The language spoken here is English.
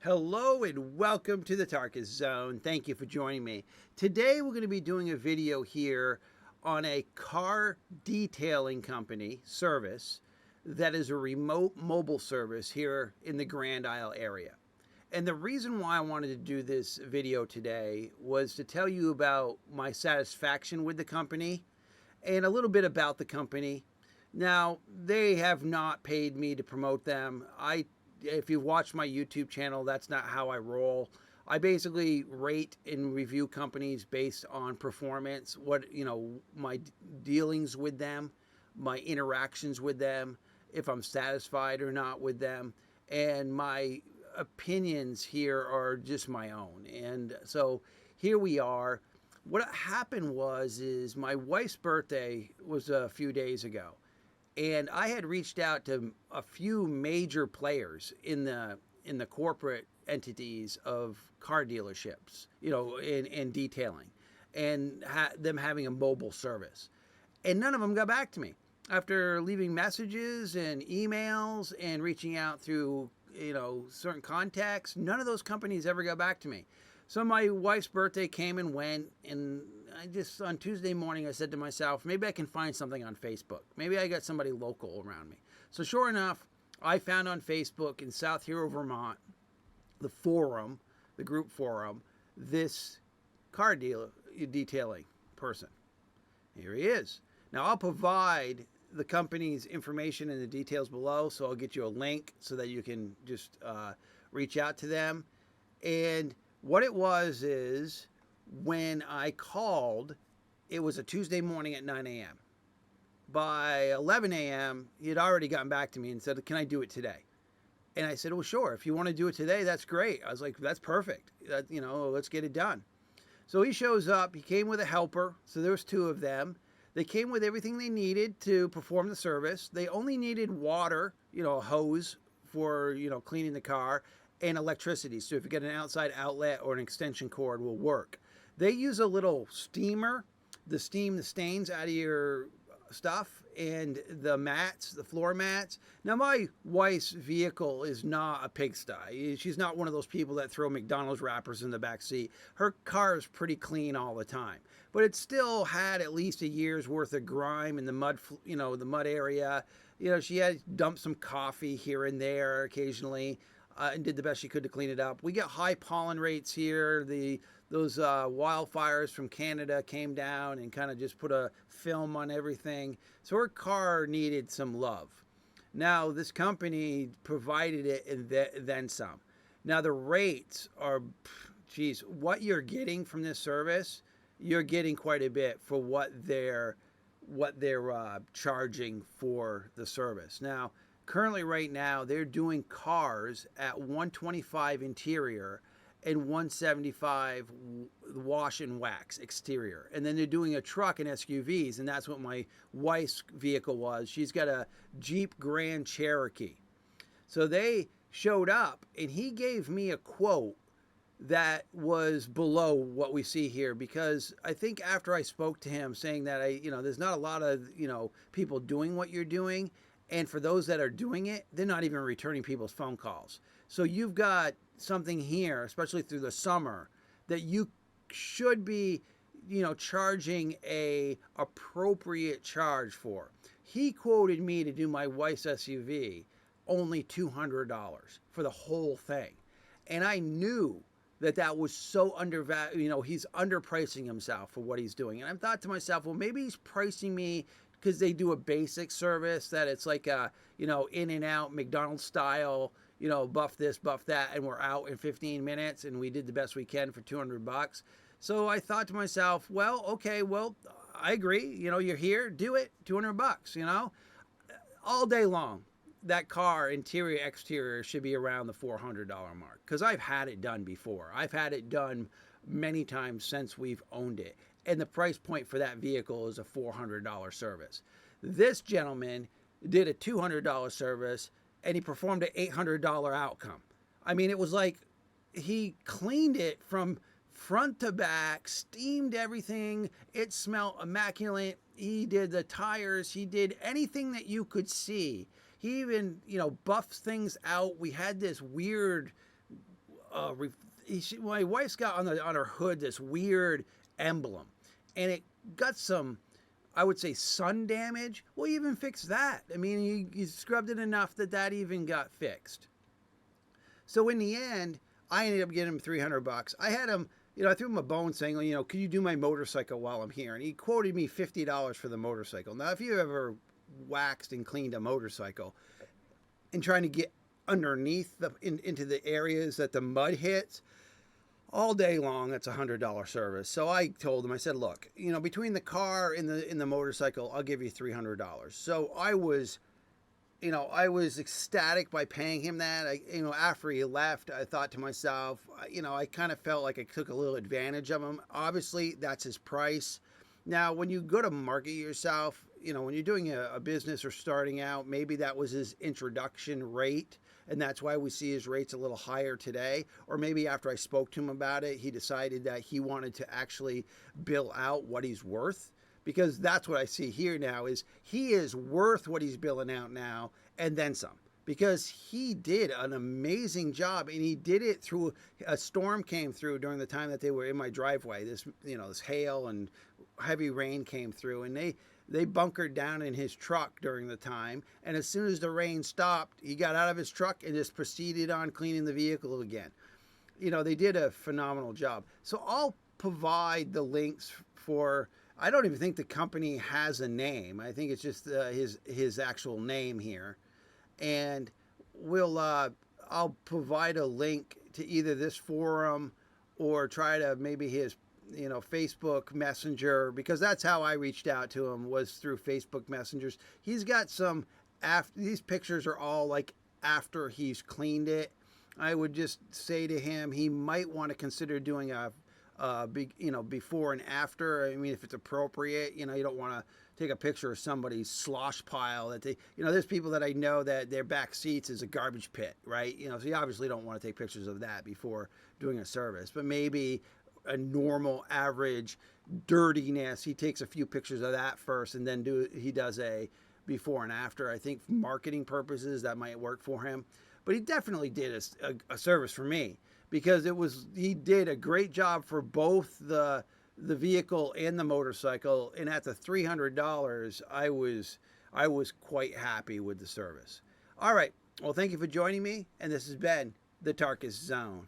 Hello and welcome to the Tarkis Zone. Thank you for joining me. Today we're going to be doing a video here on a car detailing company service that is a remote mobile service here in the Grand Isle area. And the reason why I wanted to do this video today was to tell you about my satisfaction with the company and a little bit about the company. Now, they have not paid me to promote them. If you watch my YouTube channel, that's not how I roll. I basically rate and review companies based on performance, my dealings with them, my interactions with them, if I'm satisfied or not with them, and my opinions here are just my own. And so here we are. What happened is my wife's birthday was a few days ago. And I had reached out to a few major players in the corporate entities of car dealerships, in detailing, and them having a mobile service. And none of them got back to me after leaving messages and emails and reaching out through, certain contacts. None of those companies ever got back to me. So my wife's birthday came and went, and on Tuesday morning, I said to myself, maybe I can find something on Facebook. Maybe I got somebody local around me. So sure enough, I found on Facebook in South Hero, Vermont, the group forum, this car detailing person. Here he is. Now I'll provide the company's information and the details below, so I'll get you a link so that you can just reach out to them. And what it was is, when I called, it was a Tuesday morning at 9 a.m. By 11 a.m., he had already gotten back to me and said, can I do it today? And I said, well, sure. If you want to do it today, that's great. I was like, that's perfect. Let's get it done. So he shows up. He came with a helper. So there was two of them. They came with everything they needed to perform the service. They only needed water, a hose for, cleaning the car, and electricity. So if you get an outside outlet or an extension cord will work. They use a little steamer to steam the stains out of your stuff, and the floor mats. Now my wife's vehicle is not a pigsty. She's not one of those people that throw McDonald's wrappers in the back seat. Her car is pretty clean all the time, but it still had at least a year's worth of grime in the mud, the mud area. She had dumped some coffee here and there occasionally. And did the best she could to clean it up. We get high pollen rates here. Those wildfires from Canada came down and kind of just put a film on everything. So her car needed some love. Now this company provided it and then some. Now the rates are, what you're getting from this service, you're getting quite a bit for what they're charging for the service. Now, currently right now, they're doing cars at 125 interior and 175 wash and wax exterior. And then they're doing a truck and SUVs, and that's what my wife's vehicle was. She's got a Jeep Grand Cherokee. So they showed up, and he gave me a quote that was below what we see here, because I think after I spoke to him saying that there's not a lot of, people doing what you're doing. And for those that are doing it, they're not even returning people's phone calls. So you've got something here, especially through the summer, that you should be, charging a appropriate charge for. He quoted me to do my wife's SUV only $200 for the whole thing. And I knew that was so undervalued. He's underpricing himself for what he's doing. And I thought to myself, well, maybe he's pricing me because they do a basic service that it's like a, in and out McDonald's style, buff this, buff that, and we're out in 15 minutes, and we did the best we can for $200. So I thought to myself, well, okay, I agree. You're here, do it, $200, all day long. That car, interior, exterior, should be around the $400 mark, because I've had it done before. I've had it done many times since we've owned it. And the price point for that vehicle is a $400 service. This gentleman did a $200 service, and he performed an $800 outcome. I mean, it was like he cleaned it from front to back, steamed everything. It smelled immaculate. He did the tires. He did anything that you could see. He even, buffs things out. We had this weird my wife's got on her hood this weird emblem, and it got some, I would say, sun damage. Well, he even fixed that. I mean, he scrubbed it enough that even got fixed. So in the end, I ended up getting him $300. I had him, I threw him a bone saying, could you do my motorcycle while I'm here? And he quoted me $50 for the motorcycle. Now, if you ever waxed and cleaned a motorcycle and trying to get underneath into the areas that the mud hits, all day long, that's $100 service. So I told him, I said, look, between the car and the motorcycle, I'll give you $300. So I was ecstatic by paying him that. After he left, I thought to myself, I kind of felt like I took a little advantage of him. Obviously, that's his price. Now, when you go to market yourself, when you're doing a business or starting out, maybe that was his introduction rate, and that's why we see his rates a little higher today. Or maybe after I spoke to him about it, he decided that he wanted to actually bill out what he's worth. Because that's what I see here now is he is worth what he's billing out now and then some. Because he did an amazing job, and he did it through a storm came through during the time that they were in my driveway. This hail and heavy rain came through, and they bunkered down in his truck during the time. And as soon as the rain stopped, he got out of his truck and just proceeded on cleaning the vehicle again. They did a phenomenal job. So I'll provide the links for. I don't even think the company has a name. I think it's just his actual name here. And I'll provide a link to either this forum or try to maybe his Facebook Messenger, because that's how I reached out to him, was through Facebook Messengers. He's got some these pictures are all like after he's cleaned it. I would just say to him he might want to consider doing a before and after. I mean, if it's appropriate, you don't want to take a picture of somebody's slosh pile that there's people that I know that their back seats is a garbage pit, right? So you obviously don't want to take pictures of that before doing a service, but maybe a normal average dirtiness, he takes a few pictures of that first and then he does a before and after. I think for marketing purposes that might work for him, but he definitely did a service for me. Because he did a great job for both the vehicle and the motorcycle, and at the $300, I was quite happy with the service. All right, well, thank you for joining me, and this has been the Tarkis Zone.